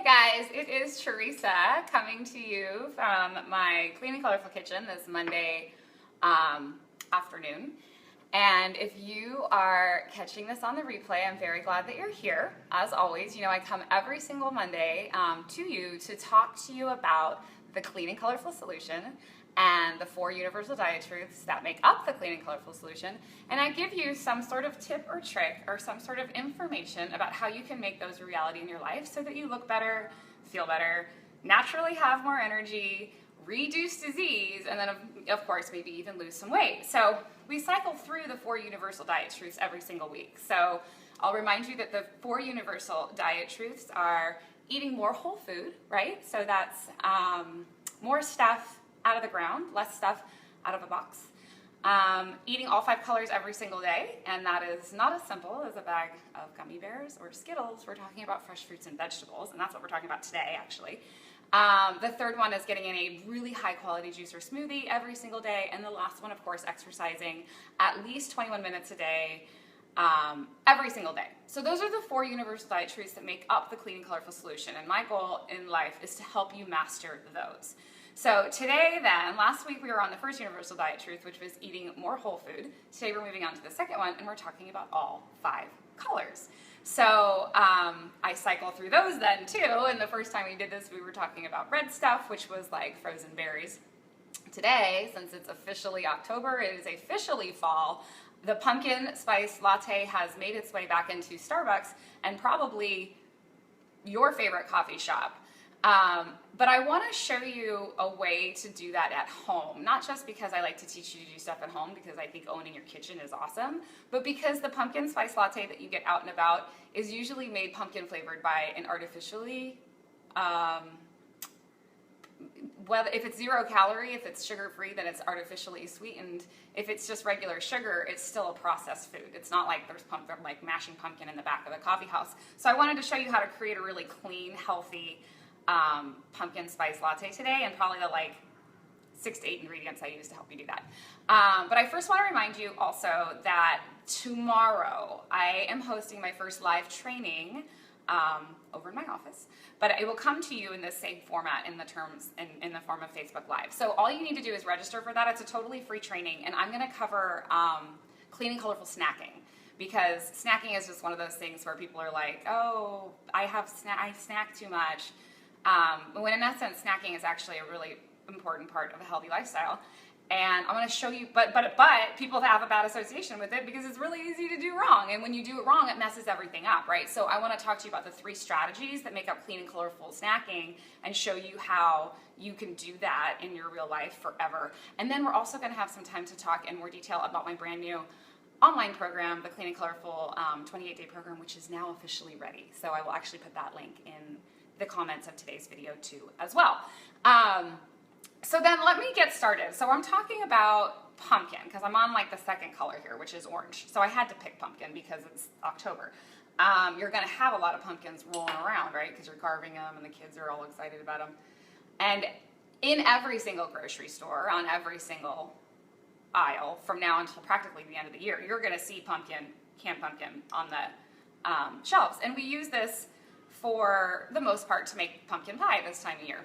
guys, it is Teresa coming to you from my Clean and Colorful kitchen this Monday afternoon. And if you are catching this on the replay, I'm very glad that you're here. As always, you know I come every single Monday to you to talk to you about the Clean and Colorful solution and the 4 universal diet truths that make up the Clean and Colorful solution. And I give you some sort of tip or trick or some sort of information about how you can make those a reality in your life so that you look better, feel better, naturally have more energy, reduce disease, and then of course maybe even lose some weight. So we cycle through the 4 universal diet truths every single week. So I'll remind you that the 4 universal diet truths are eating more whole food, right? So that's more stuff out of the ground, less stuff out of a box. Eating all 5 colors every single day, and that is not as simple as a bag of gummy bears or Skittles. We're talking about fresh fruits and vegetables, and that's what we're talking about today, actually. The third one is getting in a really high quality juice or smoothie every single day, and the last one, of course, exercising at least 21 minutes a day, every single day. So those are the 4 universal diet truths that make up the Clean and Colorful solution, and my goal in life is to help you master those. So today then, last week we were on the first universal diet truth, which was eating more whole food. Today we're moving on to the second one, and we're talking about all 5 colors. So I cycle through those then too, and the first time we did this we were talking about red stuff, which was like frozen berries. Today, since it's officially October, it is officially fall, the pumpkin spice latte has made its way back into Starbucks and probably your favorite coffee shop. But I want to show you a way to do that at home, not just because I like to teach you to do stuff at home, because I think owning your kitchen is awesome, but because the pumpkin spice latte that you get out and about is usually made pumpkin flavored by an artificially, whether if it's 0 calorie, if it's sugar free, then it's artificially sweetened. If it's just regular sugar, it's still a processed food. It's not like there's like mashing pumpkin in the back of a coffee house. So I wanted to show you how to create a really clean, healthy pumpkin spice latte today, and probably the like 6 to 8 ingredients I use to help you do that. But I first want to remind you also that tomorrow I am hosting my first live training over in my office, but it will come to you in the same format in the form of Facebook Live. So all you need to do is register for that. It's a totally free training, and I'm going to cover clean and colorful snacking. Because snacking is just one of those things where people are like, oh, I snack too much. When in essence, snacking is actually a really important part of a healthy lifestyle. And I'm going to show you, but people have a bad association with it because it's really easy to do wrong. And when you do it wrong, it messes everything up, right? So I want to talk to you about the 3 strategies that make up clean and colorful snacking and show you how you can do that in your real life forever. And then we're also going to have some time to talk in more detail about my brand new online program, the Clean and Colorful 28-day program, which is now officially ready. So I will actually put that link in the comments of today's video too as well. So then let me get started. So I'm talking about pumpkin because I'm on like the second color here, which is orange. So I had to pick pumpkin because it's October. You're going to have a lot of pumpkins rolling around, right? Because you're carving them and the kids are all excited about them. And in every single grocery store, on every single aisle from now until practically the end of the year, you're going to see canned pumpkin on the shelves. And we use this for the most part to make pumpkin pie this time of year.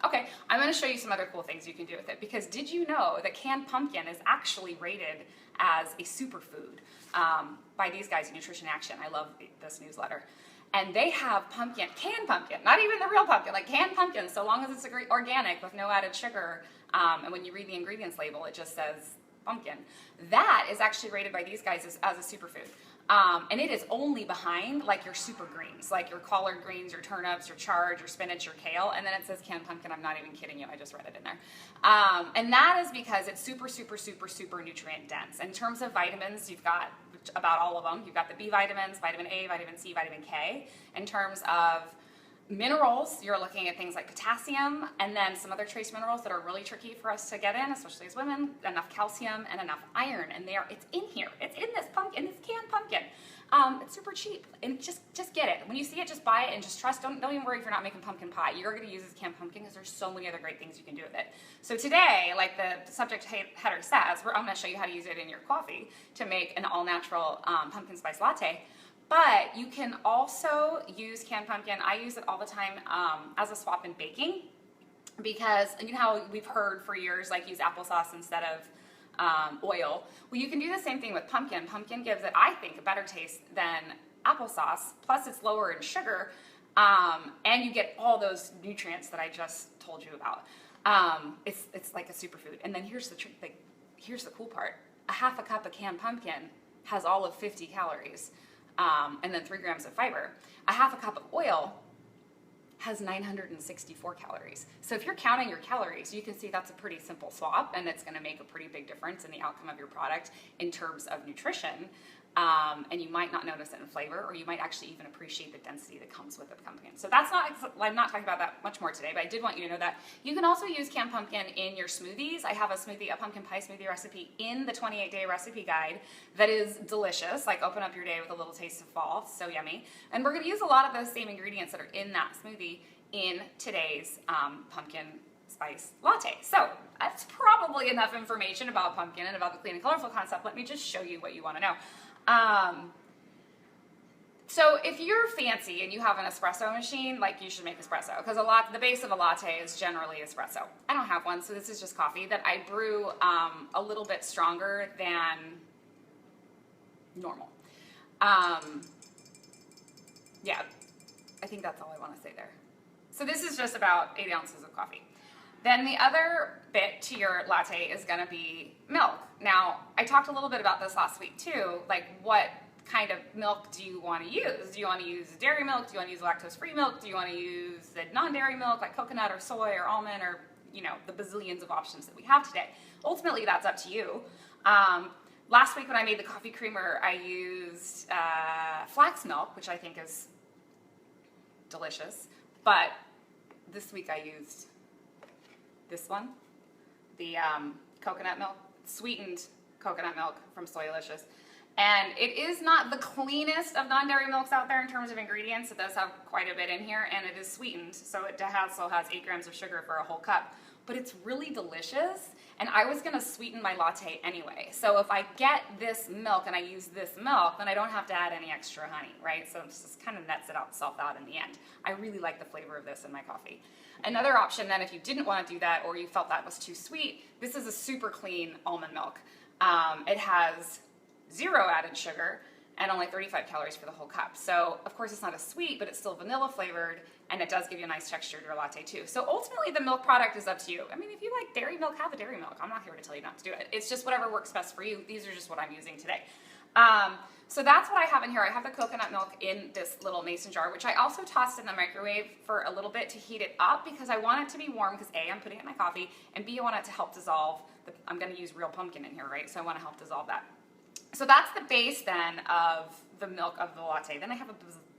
Okay, I'm going to show you some other cool things you can do with it, because did you know that canned pumpkin is actually rated as a superfood by these guys, Nutrition Action? I love this newsletter. And they have canned pumpkin, not even the real pumpkin, like canned pumpkin, so long as it's organic with no added sugar. And when you read the ingredients label, it just says pumpkin. That is actually rated by these guys as a superfood. And it is only behind like your super greens, like your collard greens, your turnips, your chard, your spinach, your kale, and then it says canned pumpkin. I'm not even kidding you, I just read it in there. And that is because it's super, super, super, super nutrient dense. In terms of vitamins, you've got about all of them. You've got the B vitamins, vitamin A, vitamin C, vitamin K. In terms of minerals, you're looking at things like potassium and then some other trace minerals that are really tricky for us to get in, especially as women, enough calcium and enough iron. And it's in here. It's in this pumpkin, this canned pumpkin. It's super cheap, and just get it. When you see it, just buy it and just trust. Don't even worry if you're not making pumpkin pie. You're going to use this canned pumpkin because there's so many other great things you can do with it. So today, like the subject header says, I'm going to show you how to use it in your coffee to make an all-natural pumpkin spice latte. But you can also use canned pumpkin. I use it all the time as a swap in baking, because you know how we've heard for years, like, use applesauce instead of oil. Well, you can do the same thing with pumpkin. Pumpkin gives it, I think, a better taste than applesauce. Plus, it's lower in sugar, and you get all those nutrients that I just told you about. It's like a superfood. And then here's the trick. Here's the cool part. A half a cup of canned pumpkin has all of 50 calories, and then 3 grams of fiber. A half a cup of oil has 964 calories. So if you're counting your calories, you can see that's a pretty simple swap, and it's gonna make a pretty big difference in the outcome of your product in terms of nutrition. And you might not notice it in flavor, or you might actually even appreciate the density that comes with the pumpkin. So that's not, I'm not talking about that much more today, but I did want you to know that. You can also use canned pumpkin in your smoothies. I have a pumpkin pie smoothie recipe in the 28-day recipe guide that is delicious. Like, open up your day with a little taste of fall, so yummy. And we're gonna use a lot of those same ingredients that are in that smoothie in today's pumpkin spice latte. So that's probably enough information about pumpkin and about the clean and colorful concept. Let me just show you what you wanna know. So if you're fancy and you have an espresso machine, like, you should make espresso, because the base of a latte is generally espresso. I don't have one, so this is just coffee that I brew a little bit stronger than normal. Yeah, I think that's all I want to say there. So this is just about 8 ounces of coffee. Then the other bit to your latte is going to be milk. Now, I talked a little bit about this last week too, like, what kind of milk do you want to use? Do you want to use dairy milk? Do you want to use lactose-free milk? Do you want to use the non-dairy milk, like coconut or soy or almond, or, you know, the bazillions of options that we have today? Ultimately, that's up to you. Last week when I made the coffee creamer, I used flax milk, which I think is delicious, but this week I used this one, the coconut milk, sweetened coconut milk from Soylicious. And it is not the cleanest of non-dairy milks out there in terms of ingredients. It does have quite a bit in here, and it is sweetened, so it also has 8 grams of sugar for a whole cup. But it's really delicious, and I was gonna sweeten my latte anyway. So if I get this milk and I use this milk, then I don't have to add any extra honey, right? So it just kind of nets itself out in the end. I really like the flavor of this in my coffee. Another option then, if you didn't want to do that, or you felt that was too sweet, this is a super clean almond milk. It has 0 added sugar and only 35 calories for the whole cup. So of course it's not as sweet, but it's still vanilla flavored, and it does give you a nice texture to your latte too. So ultimately the milk product is up to you. I mean, if you like dairy milk, have a dairy milk. I'm not here to tell you not to do it. It's just whatever works best for you. These are just what I'm using today. So that's what I have in here. I have the coconut milk in this little mason jar, which I also tossed in the microwave for a little bit to heat it up, because I want it to be warm, because A, I'm putting it in my coffee, and B, I want it to help dissolve. I'm gonna use real pumpkin in here, right? So I wanna help dissolve that. So that's the base then of the milk of the latte. Then I have a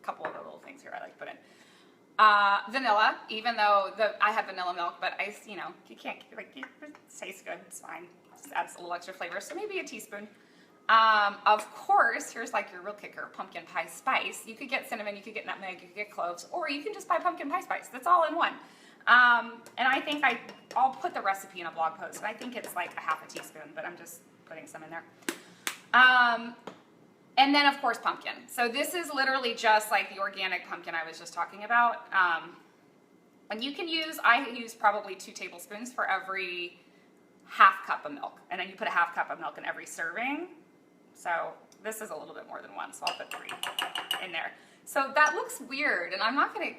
couple of little things here I like to put in. Vanilla, even though I have vanilla milk, but you can't, like, it tastes good, it's fine. Just adds a little extra flavor, so maybe a teaspoon. Of course, here's like your real kicker, pumpkin pie spice. You could get cinnamon, you could get nutmeg, you could get cloves, or you can just buy pumpkin pie spice. That's all in one. And I think I'll put the recipe in a blog post, and I think it's like a half a teaspoon, but I'm just putting some in there. And then of course pumpkin. So this is literally just like the organic pumpkin I was just talking about. And I use probably 2 tablespoons for every half cup of milk. And then you put a half cup of milk in every serving. So this is a little bit more than 1, so I'll put 3 in there. So that looks weird, and I'm not kidding.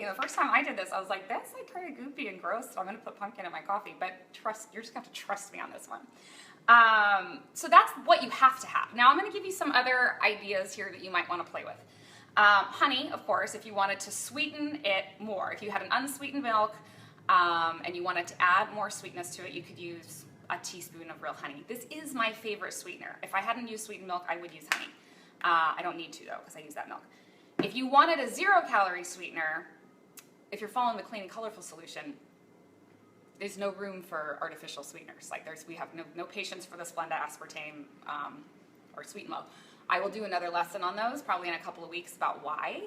The first time I did this, I was like, that's like kind of goopy and gross, so I'm gonna put pumpkin in my coffee, but you're just gonna have to trust me on this one. So that's what you have to have. Now I'm gonna give you some other ideas here that you might wanna play with. Honey, of course, if you wanted to sweeten it more. If you had an unsweetened milk, and you wanted to add more sweetness to it, you could use a teaspoon of real honey. This is my favorite sweetener. If I hadn't used sweetened milk, I would use honey. I don't need to though, because I use that milk. If you wanted a 0-calorie sweetener, if you're following the clean and colorful solution, there's no room for artificial sweeteners. Like we have no patience for the Splenda aspartame or sweet milk. I will do another lesson on those probably in a couple of weeks about why.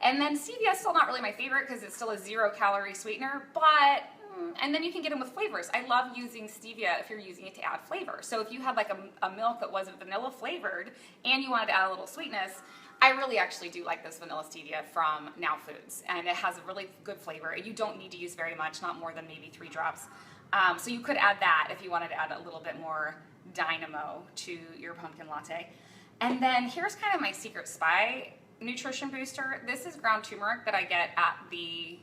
And then stevia is still not really my favorite because it's still a 0-calorie sweetener, but And then you can get them with flavors. I love using stevia if you're using it to add flavor. So if you had like a milk that wasn't vanilla flavored and you wanted to add a little sweetness, I really actually do like this vanilla stevia from Now Foods, and it has a really good flavor. You don't need to use very much, not more than maybe 3 drops. So you could add that if you wanted to add a little bit more dynamo to your pumpkin latte. And then here's kind of my secret spy nutrition booster. This is ground turmeric that I get at the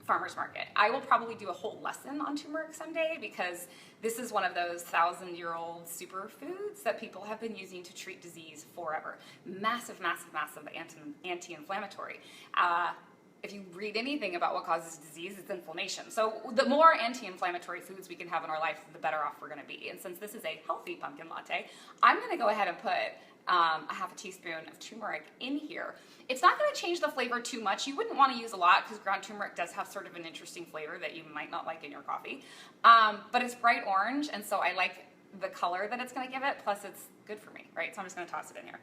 farmer's market. I will probably do a whole lesson on turmeric someday because this is one of those 1,000-year-old superfoods that people have been using to treat disease forever. Massive, massive, massive anti-inflammatory. If you read anything about what causes disease, it's inflammation. So the more anti-inflammatory foods we can have in our life, the better off we're going to be. And since this is a healthy pumpkin latte, I'm going to go ahead and put a half a teaspoon of turmeric in here. It's not going to change the flavor too much. You wouldn't want to use a lot because ground turmeric does have sort of an interesting flavor that you might not like in your coffee. But it's bright orange, and so I like the color that it's going to give it, plus it's good for me, right? So I'm just going to toss it in here.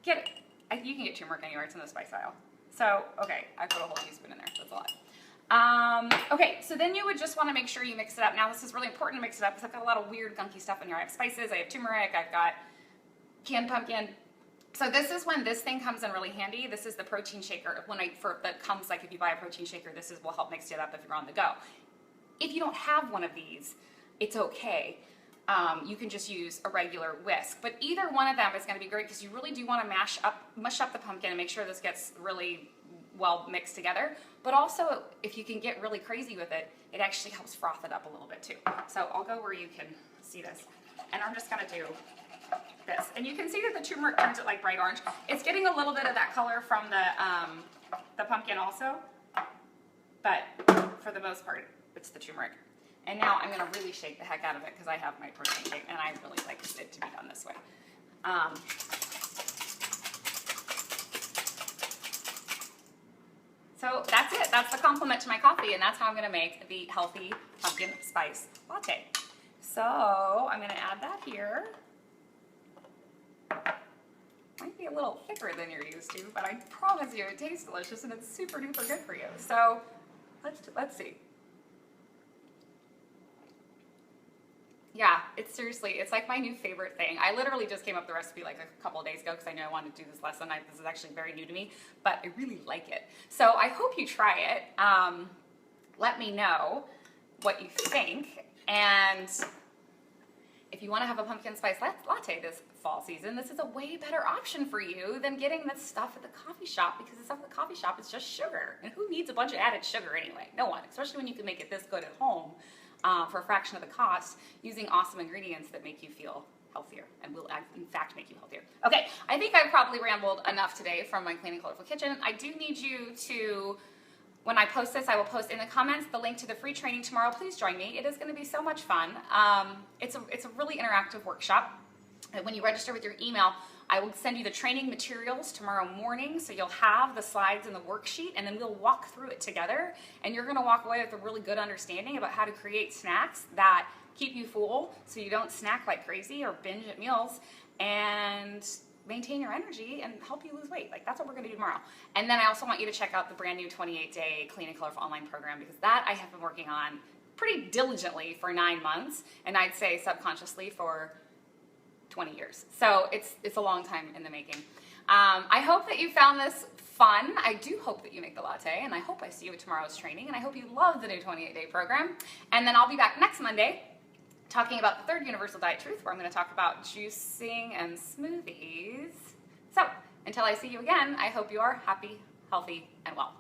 Get it. You can get turmeric anywhere. It's in the spice aisle. So, okay, I put a whole teaspoon in there. That's a lot. Okay, so then you would just want to make sure you mix it up. Now, this is really important to mix it up because I've got a lot of weird, gunky stuff in here. I have spices, I have turmeric, I've got canned pumpkin. So this is when this thing comes in really handy. This is the protein shaker. That comes, like if you buy a protein shaker, this will help mix it up if you're on the go. If you don't have one of these, it's okay. You can just use a regular whisk, but either one of them is going to be great because you really do want to mush up the pumpkin and make sure this gets really well mixed together. But also, if you can get really crazy with it, it actually helps froth it up a little bit too. So I'll go where you can see this, and I'm just going to do this, and you can see that the turmeric turns it like bright orange. It's getting a little bit of that color from the pumpkin also, but for the most part, it's the turmeric. And now I'm going to really shake the heck out of it because I have my protein shake, and I really like it to be done this way. So that's it. That's the compliment to my coffee, and that's how I'm going to make the healthy pumpkin spice latte. So I'm going to add that here. Might be a little thicker than you're used to, but I promise you it tastes delicious and it's super duper good for you. So let's see. Yeah, it's like my new favorite thing. I literally just came up with the recipe like a couple of days ago because I knew I wanted to do this lesson. This is actually very new to me, but I really like it. So I hope you try it. Let me know what you think. And if you want to have a pumpkin spice latte this fall season, this is a way better option for you than getting this stuff at the coffee shop, because the stuff at the coffee shop is just sugar. And who needs a bunch of added sugar anyway? No one, especially when you can make it this good at home. For a fraction of the cost, using awesome ingredients that make you feel healthier and will in fact make you healthier. Okay, I think I've probably rambled enough today from my Clean and Colorful Kitchen. I do need you to, when I post this, I will post in the comments the link to the free training tomorrow. Please join me. It is going to be so much fun. It's a really interactive workshop. When you register with your email, I will send you the training materials tomorrow morning, so you'll have the slides and the worksheet, and then we'll walk through it together, and you're going to walk away with a really good understanding about how to create snacks that keep you full so you don't snack like crazy or binge at meals, and maintain your energy and help you lose weight. Like, that's what we're going to do tomorrow. And then I also want you to check out the brand new 28-day Clean and Colorful online program, because that I have been working on pretty diligently for 9 months, and I'd say subconsciously for 20 years. So it's a long time in the making. I hope that you found this fun. I do hope that you make the latte, and I hope I see you at tomorrow's training, and I hope you love the new 28-day program. And then I'll be back next Monday talking about the third universal diet truth, where I'm going to talk about juicing and smoothies. So until I see you again, I hope you are happy, healthy, and well.